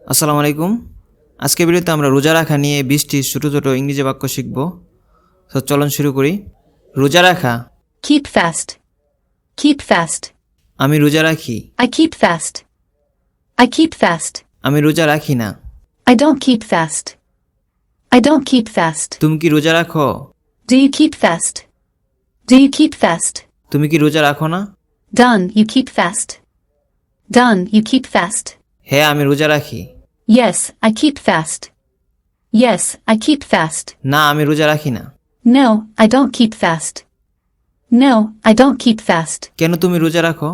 আসসালামু আলাইকুম। আজকের ভিডিওতে আমরা রোজা রাখা নিয়ে 20টি ছোট ছোট ইংরেজি বাক্য শিখব। তো চলুন শুরু করি। রোজা রাখা। Keep fast. Keep fast. আমি রোজা রাখি। I keep fast. I keep fast. আমি রোজা রাখি না। I don't keep fast. I don't keep fast. তুমি কি রোজা রাখো? Do you keep fast? Do you keep fast? তুমি কি রোজা রাখো না? Done, you keep fast. Done, you keep fast. হ্যাঁ, আমি রোজা রাখি। Yes, I keep fast. Yes, I keep fast. না, আমি রোজা রাখি না। No, I don't keep fast. No, I don't keep fast. কেন তুমি রোজা রাখো?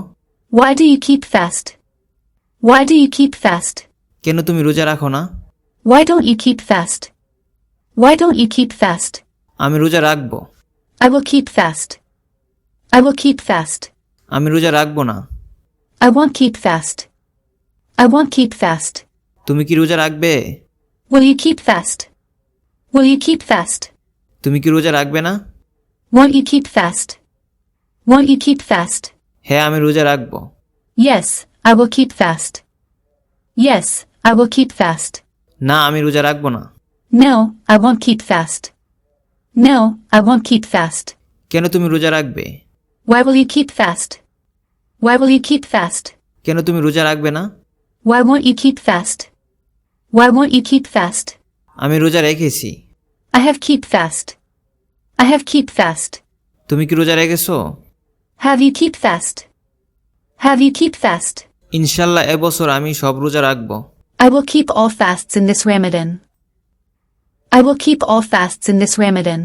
Why do you keep fast? Why do you keep fast? কেন তুমি রোজা রাখো না? Why don't you keep fast? Why don't you keep fast? আমি রোজা রাখবো। I will keep fast. I will keep fast. আমি রোজা রাখবো না। I won't keep fast. I won't keep fast. তুমি কি রোজা রাখবে? Will you keep fast? Will you keep fast? তুমি কি রোজা রাখবে না? Won't you keep fast? Won't you keep fast? হ্যাঁ, আমি রোজা রাখবো। Yes, I will keep fast. Yes, I will keep fast. না, আমি রোজা রাখবো না। No, I won't keep fast. No, I won't keep fast. কেন তুমি রোজা রাখবে? Why will you keep fast? Why will you keep fast? কেন তুমি রোজা রাখবে না? Why won't you keep fast? Why won't you keep fast? আমি রোজা রেখেছি। I have keep fast. I have keep fast. তুমি কি রোজা রেখেছো? Have you keep fast? Have you keep fast? ইনশাল্লাহ এবছর আমি সব রোজা রাখবো। I will keep all fasts in this Ramadan. I will keep all fasts in this Ramadan.